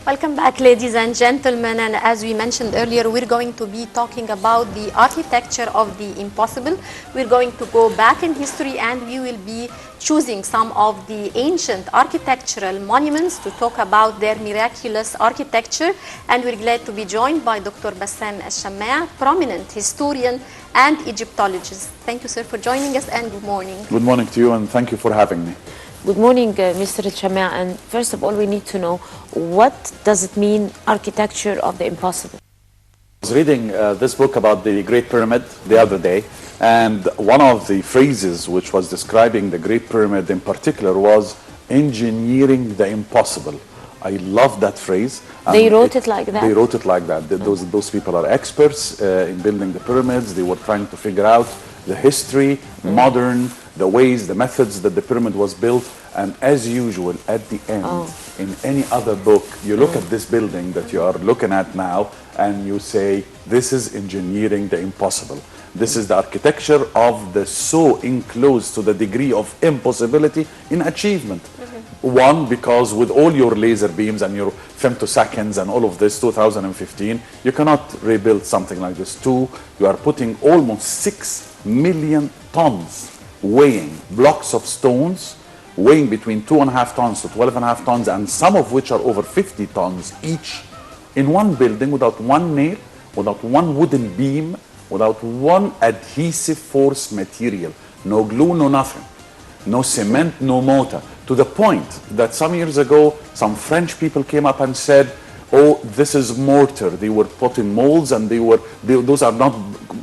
Welcome back, ladies and gentlemen, and as we mentioned earlier, we're going to be talking about the architecture of the impossible. We're going to go back in history and we will be choosing some of the ancient architectural monuments to talk about their miraculous architecture, and we're glad to be joined by Dr. Bassam Shamaa, prominent historian and Egyptologist. Thank you, sir, for joining us, and good morning. Good morning to you, and thank you for having me. Good morning, Mr. Shamaa. And first of all, we need to know, what does it mean, architecture of the impossible? I was reading this book about the Great Pyramid the other day, and one of the phrases which was describing the Great Pyramid in particular was engineering the impossible. I love that phrase. They wrote it like that? They wrote it like that. Those people are experts in building the pyramids. They were trying to figure out the history, modern, the ways, the methods that the pyramid was built. And as usual, at the end, in any other book, you look at this building that you are looking at now, and you say, this is engineering the impossible. This is the architecture of the so enclosed to the degree of impossibility in achievement. One, because with all your laser beams and your femtoseconds and all of this, 2015, you cannot rebuild something like this. Two, you are putting almost 6 million tons weighing blocks of stones, weighing between 2.5 tons to 12.5 tons, and some of which are over 50 tons each, in one building, without one nail, without one wooden beam, without one adhesive force material, no glue, no nothing, no cement, no mortar, to the point that some years ago, some French people came up and said, oh, this is mortar. They were put in molds, and those are not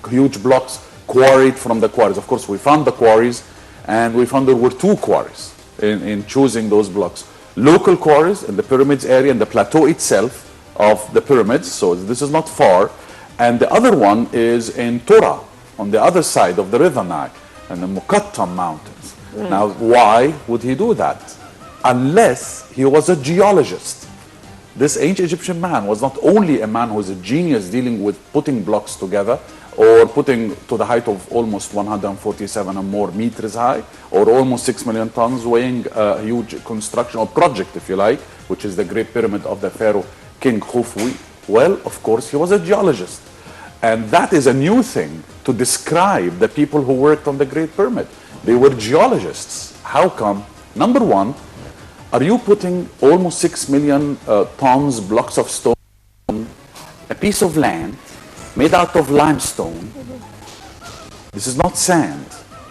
huge blocks quarried from the quarries. Of course, we found the quarries, and we found there were two quarries in choosing those blocks. Local quarries in the pyramids area, and the plateau itself of the pyramids, so this is not far, and the other one is in Tura, on the other side of the river Nile, and the Muqattam mountains. Now, why would he do that? Unless he was a geologist. This ancient Egyptian man was not only a man who was a genius dealing with putting blocks together, or putting to the height of almost 147 or more meters high, or almost 6 million tons, weighing a huge construction or project, if you like, which is the Great Pyramid of the Pharaoh King Khufu. Well, of course, he was a geologist. And that is a new thing to describe the people who worked on the Great Pyramid. They were geologists. How come? Number one, are you putting almost 6 million tons, blocks of stone, a piece of land, made out of limestone? This is not sand,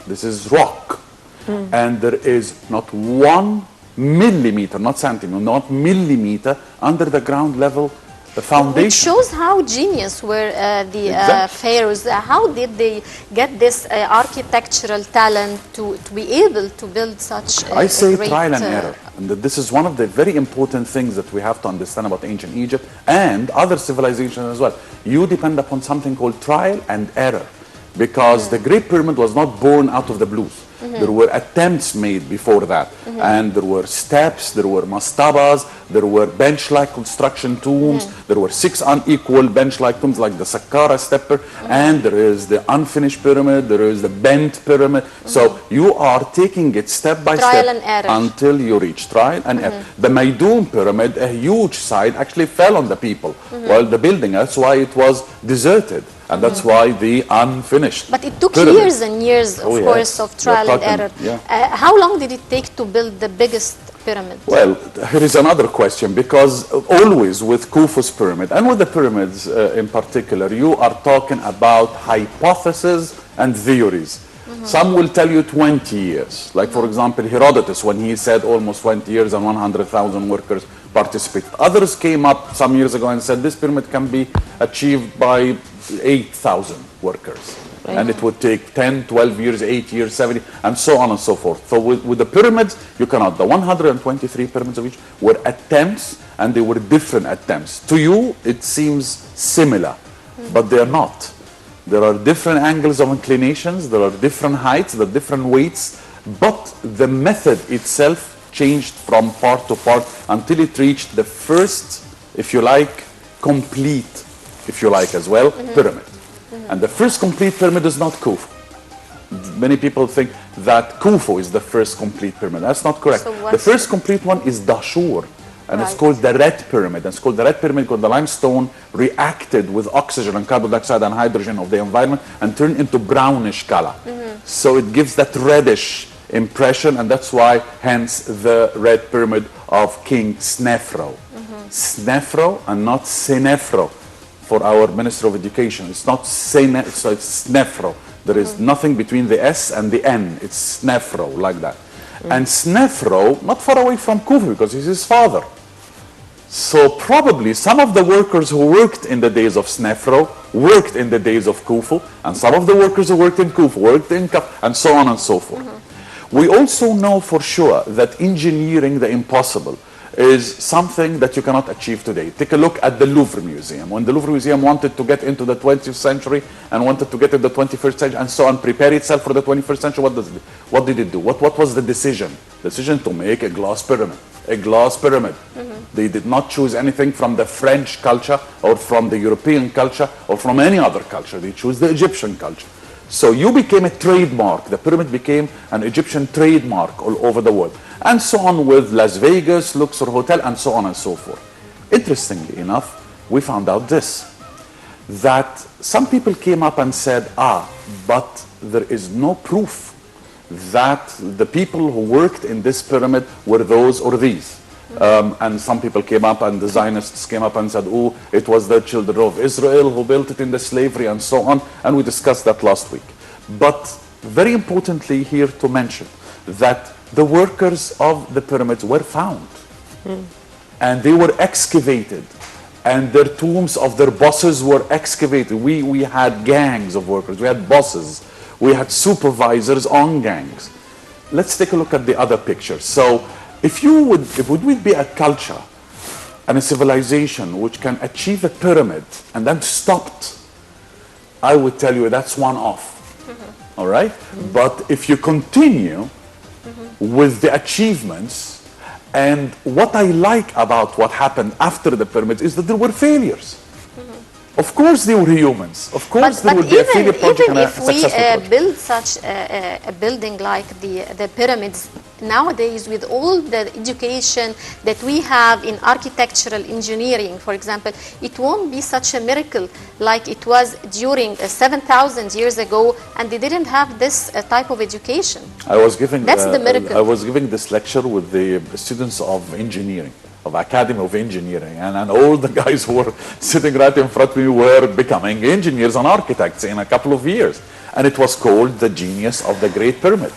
this is rock. And there is not 1 millimeter, not centimeter, not millimeter under the ground level, the foundation. Which shows how genius were the pharaohs. How did they get this architectural talent to be able to build such I say great, trial and error. And this is one of the very important things that we have to understand about ancient Egypt and other civilizations as well. You depend upon something called trial and error, because the Great Pyramid was not born out of the blues. There were attempts made before that, and there were steps, there were mastabas, there were bench-like construction tombs, there were 6 unequal bench-like tombs like the Saqqara stepper, and there is the unfinished pyramid, there is the bent pyramid. So you are taking it step by trial step and error until you reach trial and error. The Maydoun pyramid, a huge side, actually fell on the people while the building. That's why it was deserted. And that's why the unfinished. But it took pyramid. years and years, of course, of trial and error. How long did it take to build the biggest pyramid? Well, here is another question, because always with Khufu's pyramid, and with the pyramids in particular, you are talking about hypotheses and theories. Some will tell you 20 years. Like, for example, Herodotus, when he said almost 20 years and 100,000 workers participated. Others came up some years ago and said this pyramid can be achieved by 8,000 workers. Right. And it would take 10, 12 years, 8 years, 70, and so on and so forth. So with the pyramids, you cannot. The 123 pyramids of each were attempts, and they were different attempts. To you, it seems similar, but they are not. There are different angles of inclinations, there are different heights, there are different weights, but the method itself changed from part to part until it reached the first, if you like, complete, if you like as well, pyramid. And the first complete pyramid is not Khufu. Many people think that Khufu is the first complete pyramid. That's not correct. So the first complete one is Dashur. and it's Right. called the Red Pyramid. And it's called the Red Pyramid because the limestone reacted with oxygen and carbon dioxide and hydrogen of the environment and turned into brownish color. So it gives that reddish impression, and that's why, hence, the Red Pyramid of King Snefro. Snefro and not Senefro for our Minister of Education. It's not so it's Snefro. There is nothing between the S and the N. It's Snefro, like that. And Snefro, not far away from Kufu, because he's his father. So probably some of the workers who worked in the days of Snefro worked in the days of Kufu, and some of the workers who worked in Kufu worked in Kaf, and so on and so forth. We also know for sure that engineering the impossible is something that you cannot achieve today. Take a look at the Louvre Museum. When the Louvre Museum wanted to get into the 20th century and wanted to get into the 21st century and so on, prepare itself for the 21st century, what did it do? What was the decision? Decision to make a glass pyramid. A glass pyramid. They did not choose anything from the French culture or from the European culture or from any other culture. They chose the Egyptian culture. So you became a trademark. The pyramid became an Egyptian trademark all over the world. And so on with Las Vegas, Luxor Hotel, and so on and so forth. Interestingly enough, we found out this, that some people came up and said, but there is no proof that the people who worked in this pyramid were those or these. And some people came up, and the Zionists came up and said, it was the children of Israel who built it in the slavery and so on. And we discussed that last week. But very importantly here to mention that the workers of the pyramids were found. And they were excavated. And their tombs of their bosses were excavated. We had gangs of workers. We had bosses. We had supervisors on gangs. Let's take a look at the other picture. So if would we be a culture and a civilization which can achieve a pyramid and then stopped, I would tell you that's one off. All right? But if you continue with the achievements, and what I like about what happened after the pyramids is that there were failures. Of course they were humans. Of course there would be a failure project and a successful project. Build such a building like the pyramids, nowadays with all the education that we have in architectural engineering, for example, it won't be such a miracle like it was during 7,000 years ago, and they didn't have this type of education. That's the miracle. I was giving this lecture with the students of engineering, of Academy of Engineering, and all the guys who were sitting right in front of me were becoming engineers and architects in a couple of years. And it was called the genius of the Great Pyramid.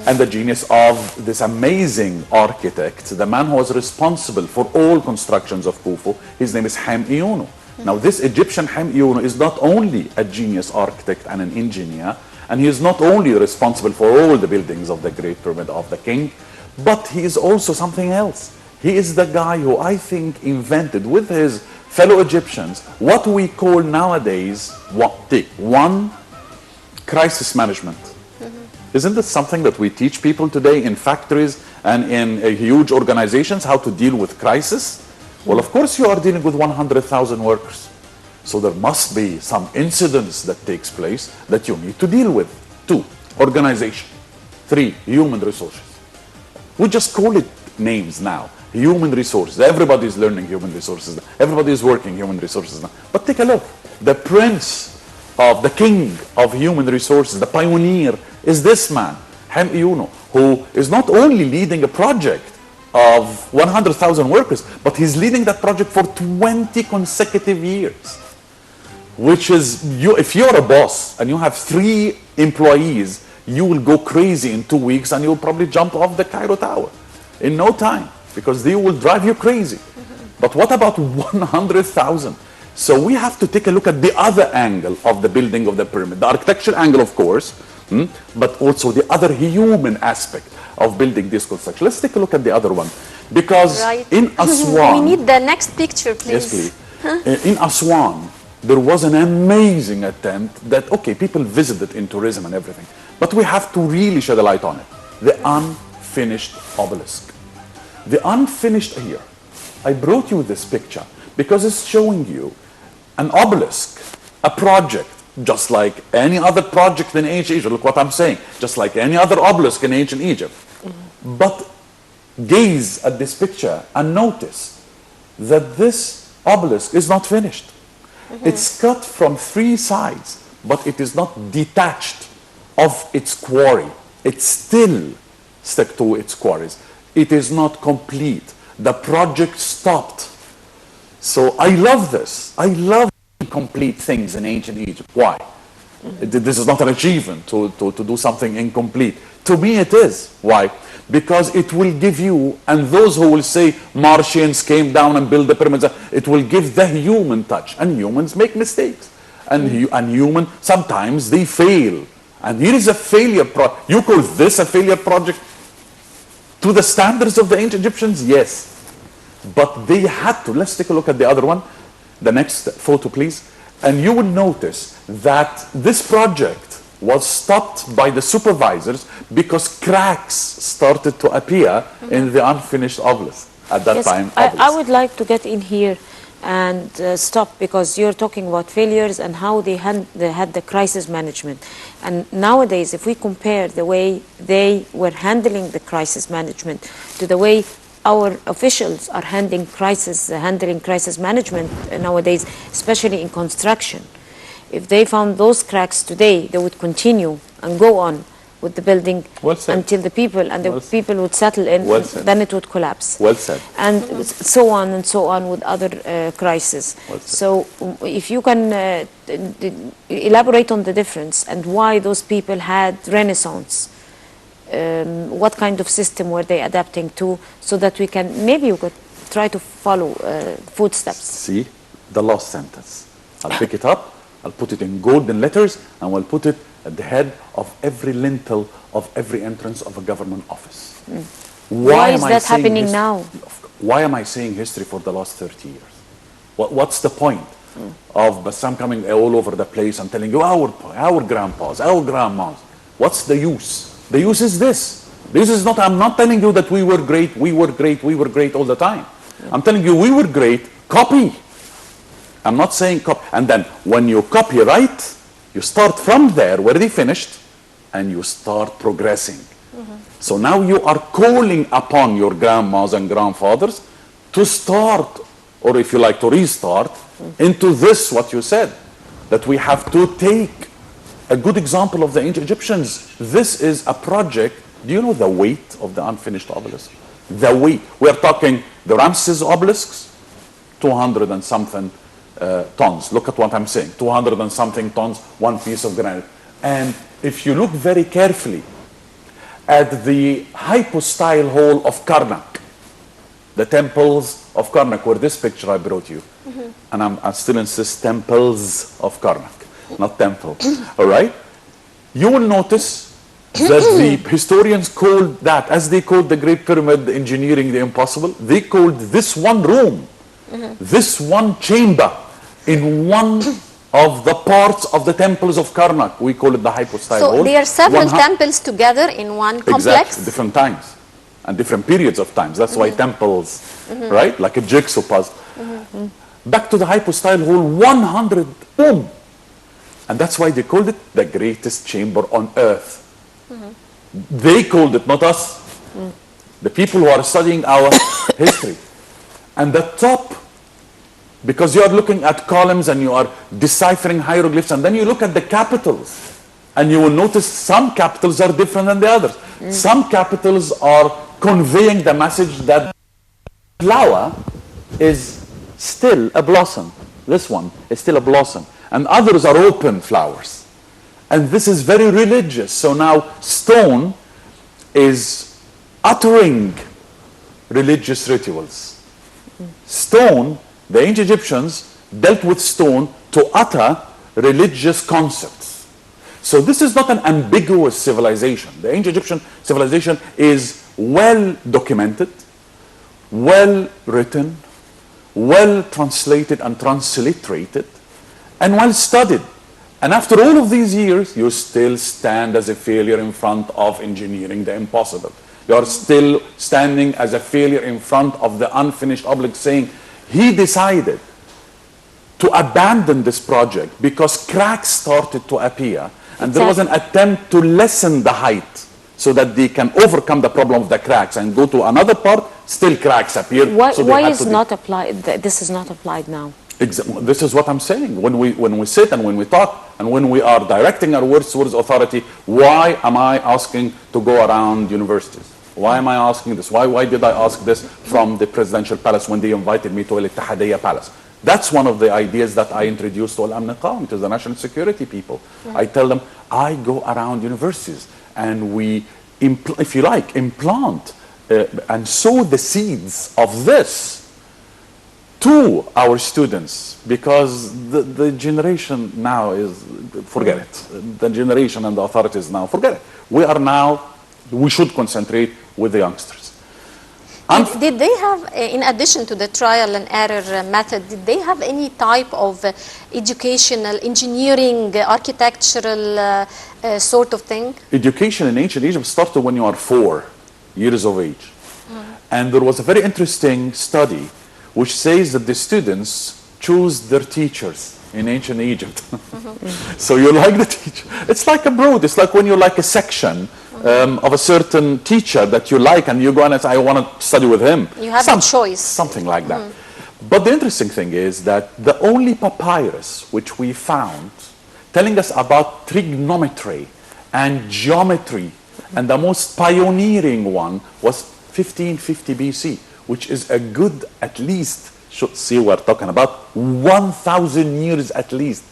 And the genius of this amazing architect, the man who was responsible for all constructions of Khufu, his name is Ham-Iyunu. Now this Egyptian Ham-Iyunu is not only a genius architect and an engineer, and he is not only responsible for all the buildings of the Great Pyramid of the king, but he is also something else. He is the guy who I think invented with his fellow Egyptians what we call nowadays one crisis management. Isn't this something that we teach people today in factories and in huge organizations, how to deal with crisis? Well, of course you are dealing with 100,000 workers. So there must be some incidents that takes place that you need to deal with. 2, organization. 3, human resources. We just call it names now. Human resources. Everybody is learning human resources now. Everybody is working human resources now. But take a look. The prince of the king of human resources, the pioneer, is this man, Ham-Iyunu, who is not only leading a project of 100,000 workers, but he's leading that project for 20 consecutive years. Which is, if you're a boss and you have 3 employees, you will go crazy in 2 weeks and you'll probably jump off the Cairo Tower in no time, because they will drive you crazy. But what about 100,000? So we have to take a look at the other angle of the building of the pyramid. The architectural angle, of course, but also the other human aspect of building this construction. Let's take a look at the other one. Because in Aswan... We need the next picture, please. Yes, please. In Aswan, there was an amazing attempt that, okay, people visited in tourism and everything, but we have to really shed a light on it. The unfinished obelisk. The unfinished here. I brought you this picture because it's showing you an obelisk, a project, just like any other project in ancient Egypt. Look what I'm saying. Just like any other obelisk in ancient Egypt. But gaze at this picture and notice that this obelisk is not finished. It's cut from 3 sides, but it is not detached of its quarry. It still stuck to its quarries. It is not complete. The project stopped. So I love this. I love incomplete things in ancient Egypt. Why? This is not an achievement to do something incomplete. To me it is. Why? Because it will give you, and those who will say Martians came down and built the pyramids, it will give the human touch. And humans make mistakes. And human, sometimes they fail. And here is a failure project. You call this a failure project? To the standards of the ancient Egyptians, yes. But they had to. Let's take a look at the other one. The next photo, please. And you will notice that this project was stopped by the supervisors because cracks started to appear in the unfinished obelisk at that time. I would like to get in here and stop, because you're talking about failures and how they had the crisis management. And nowadays, if we compare the way they were handling the crisis management to the way our officials are handling crisis management nowadays, especially in construction. If they found those cracks today, they would continue and go on with the building until the people would settle in, then it would collapse. Well said. And so on with other crises. So if you can elaborate on the difference and why those people had Renaissance. What kind of system were they adapting to, so that we could try to follow footsteps. See, the last sentence. I'll pick it up, I'll put it in golden letters, and we'll put it at the head of every lintel of every entrance of a government office. Why is that happening now? Why am I saying history for the last 30 years? What's the point of Bassam coming all over the place and telling you our grandpas, our grandmas? What's the use? The use is this. This is not, I'm not telling you that we were great all the time. I'm telling you we were great, copy. I'm not saying copy. And then when you copyright, you start from there where they finished and you start progressing. So now you are calling upon your grandmas and grandfathers to start, or if you like to restart, into this, what you said, that we have to take a good example of the ancient Egyptians. This is a project. Do you know the weight of the unfinished obelisk? The weight. We're talking the Ramses obelisks, 200 and something tons. Look at what I'm saying. 200 and something tons, one piece of granite. And if you look very carefully at the hypostyle hall of Karnak, the temples of Karnak, where this picture I brought you, and I still insist, temples of Karnak. Not temple, all right? You will notice that the historians called that, as they called the Great Pyramid engineering the impossible, they called this one room, this one chamber, in one of the parts of the temples of Karnak. We call it the hypostyle hall. So there are several temples together in one complex? Exactly, different times and different periods of times. That's why temples, right? Like a jigsaw puzzle. Back to the hypostyle hall, 100, boom. And that's why they called it the greatest chamber on earth. They called it, not us. The people who are studying our history. And the top, because you are looking at columns and you are deciphering hieroglyphs, and then you look at the capitals, and you will notice some capitals are different than the others. Some capitals are conveying the message that flower is still a blossom. This one is still a blossom. And others are open flowers. And this is very religious. So now stone is uttering religious rituals. Stone, the ancient Egyptians dealt with stone to utter religious concepts. So this is not an ambiguous civilization. The ancient Egyptian civilization is well documented, well written, well translated and transliterated, and well studied. And after all of these years, you still stand as a failure in front of engineering the impossible. You are still standing as a failure in front of the unfinished obelisk, saying he decided to abandon this project because cracks started to appear, and there was an attempt to lessen the height so that they can overcome the problem of the cracks and go to another part, still cracks appear. Why, so why is not applied? This is not applied now. This is what I'm saying. When we sit and when we talk and when we are directing our words towards authority, why am I asking to go around universities? Why am I asking this? Why did I ask this from the presidential palace when they invited me to Al Ittihadiyya Palace? That's one of the ideas that I introduced to Al-Amn Qawmi, to the national security people. I tell them, I go around universities and we, if you like, implant and sow the seeds of this to our students, because the generation now is, forget it. The generation and the authorities now, forget it. We should concentrate with the youngsters. Did they have, in addition to the trial and error method, did they have any type of educational, engineering, architectural sort of thing? Education in ancient Egypt started when you are 4 years of age. And there was a very interesting study which says that the students choose their teachers in ancient Egypt. So you like the teacher. It's like a brood. It's like when you like a section of a certain teacher that you like and you go and say, I want to study with him. You have a choice. Something like that. But the interesting thing is that the only papyrus which we found telling us about trigonometry and geometry, and the most pioneering one was 1550 BC, which is a good, at least, see we're talking about 1,000 years at least,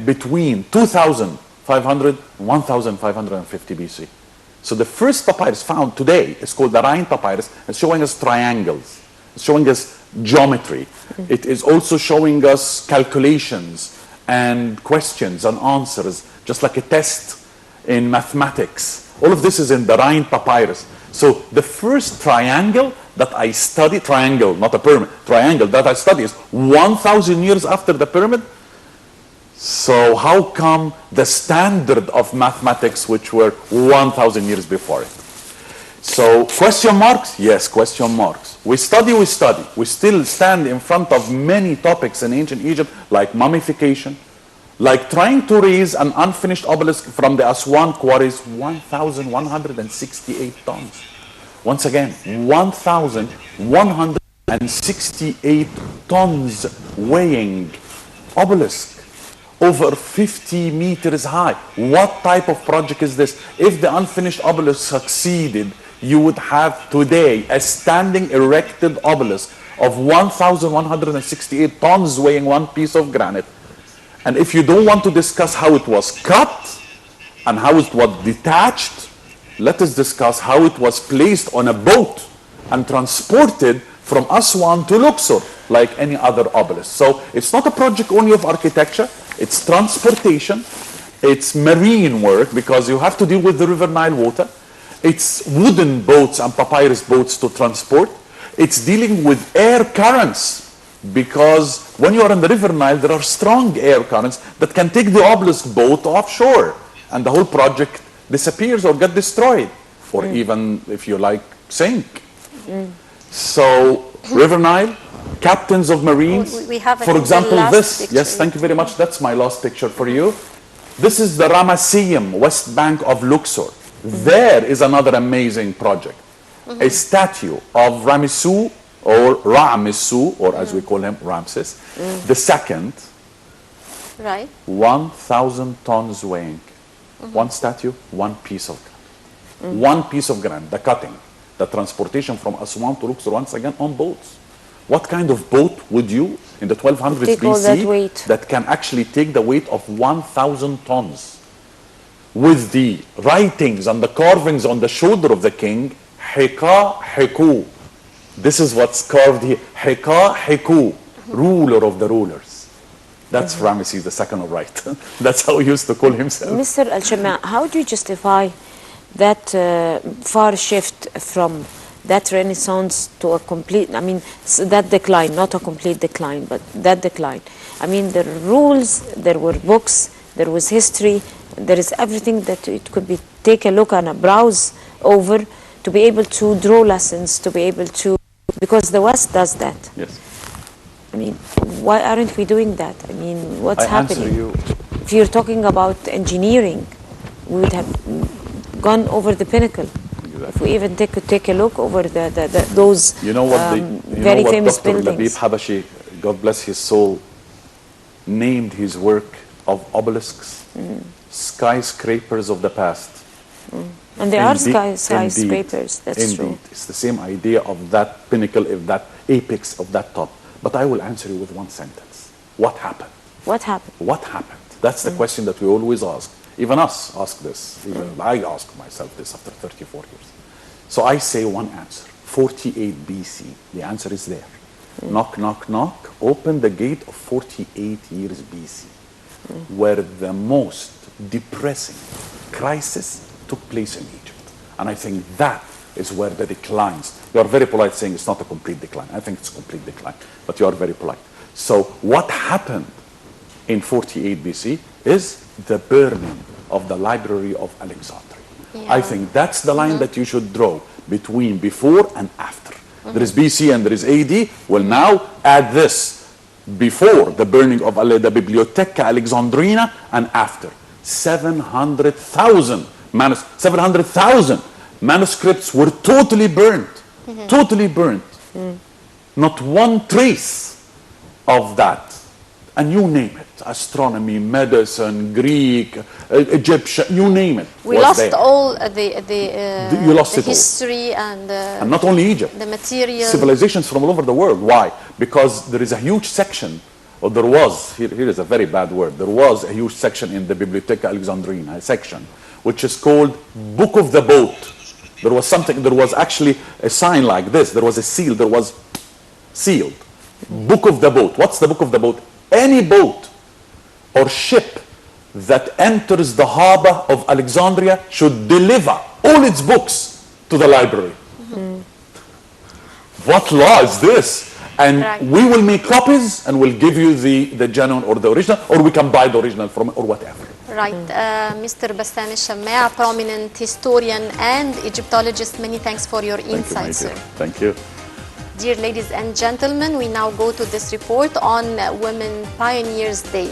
between 2,500 and 1,550 BC. So the first papyrus found today is called the Rhine papyrus. It's showing us triangles. It's showing us geometry. It is also showing us calculations and questions and answers, just like a test in mathematics. All of this is in the Rhine papyrus. So the first triangle that I study, triangle, not a pyramid, triangle that I study is 1,000 years after the pyramid. So how come the standard of mathematics, which were 1,000 years before it? So question marks? Yes, question marks. We study. We still stand in front of many topics in ancient Egypt, like mummification, like trying to raise an unfinished obelisk from the Aswan quarries, 1,168 tons. Once again, 1,168 tons weighing obelisk, over 50 meters high. What type of project is this? If the unfinished obelisk succeeded, you would have today a standing erected obelisk of 1,168 tons weighing one piece of granite. And if you don't want to discuss how it was cut and how it was detached, let us discuss how it was placed on a boat and transported from Aswan to Luxor like any other obelisk. So it's not a project only of architecture, it's transportation, it's marine work because you have to deal with the River Nile water, it's wooden boats and papyrus boats to transport, it's dealing with air currents, because when you are in the River Nile, there are strong air currents that can take the obelisk boat offshore, and the whole project disappears or get destroyed, or even, if you like, sink. So, River Nile, captains of marines, we have for example, this, picture. yes, thank you very much, that's my last picture for you. This is the Ramesseum, west bank of Luxor. There is another amazing project. A statue of Ramesu, or Ra-Mesu, or as we call him, Ramses, the second, right? 1,000 tons weighing. One statue, one piece of granite. One piece of granite, the cutting, the transportation from Aswan to Luxor, once again on boats. What kind of boat would you, in the 1200s take all that weight, that can actually take the weight of 1,000 tons? With the writings and the carvings on the shoulder of the king, Hika Hiku. This is what's carved here. Hika Hiku, ruler of the rulers. That's Ramesses II, right? That's how he used to call himself. Mr. Al-Shamaa, how do you justify that far shift from that renaissance to a complete, I mean, that decline, not a complete decline, but that decline? I mean, there were rules, there were books, there was history, there is everything that it could be, take a look and a browse over to be able to draw lessons, to be able to, because the West does that. Yes. I mean, why aren't we doing that? I mean, what's happening? Answer you. If you're talking about engineering, we would have gone over the pinnacle. If we even take a look over those very famous Dr. buildings. Labib Habashi, God bless his soul, named his work of obelisks, skyscrapers of the past. And there are Indeed, skyscrapers, that's true. It's the same idea of that pinnacle, of that apex of that top. But I will answer you with one sentence. What happened? What happened? What happened? That's the question that we always ask. Even us ask this. Even I ask myself this after 34 years. So I say one answer. 48 BC. The answer is there. Knock, knock, knock. Open the gate of 48 years BC, where the most depressing crisis took place in Egypt. And I think that is where the declines. You are very polite saying it's not a complete decline. I think it's a complete decline, but you are very polite. So what happened in 48 BC is the burning of the Library of Alexandria. Yeah. I think that's the line that you should draw between before and after. There is BC and there is AD. Well, now add this before the burning of the Bibliotheca Alexandrina and after. 700,000 manuscripts were totally burnt. Totally burnt. Not one trace of that. And you name it. Astronomy, medicine, Greek, Egyptian, you name it. We lost there. all you lost the it history all. and not only Egypt. The material. Civilizations from all over the world. Why? Because there is a huge section, or there was, here is a very bad word, there was a huge section in the Bibliotheca Alexandrina, a section, which is called Book of the Boat. There was something, there was actually a sign like this, there was a seal, there was sealed. Book of the Boat. What's the Book of the Boat? Any boat or ship that enters the harbor of Alexandria should deliver all its books to the library. What law is this? And we will make copies and we'll give you the genuine or the original, or we can buy the original from it or whatever. Right. Mr. Bassam Shamaa, prominent historian and Egyptologist, many thanks for your insights, sir. Thank you. Dear ladies and gentlemen, we now go to this report on Women Pioneers Day.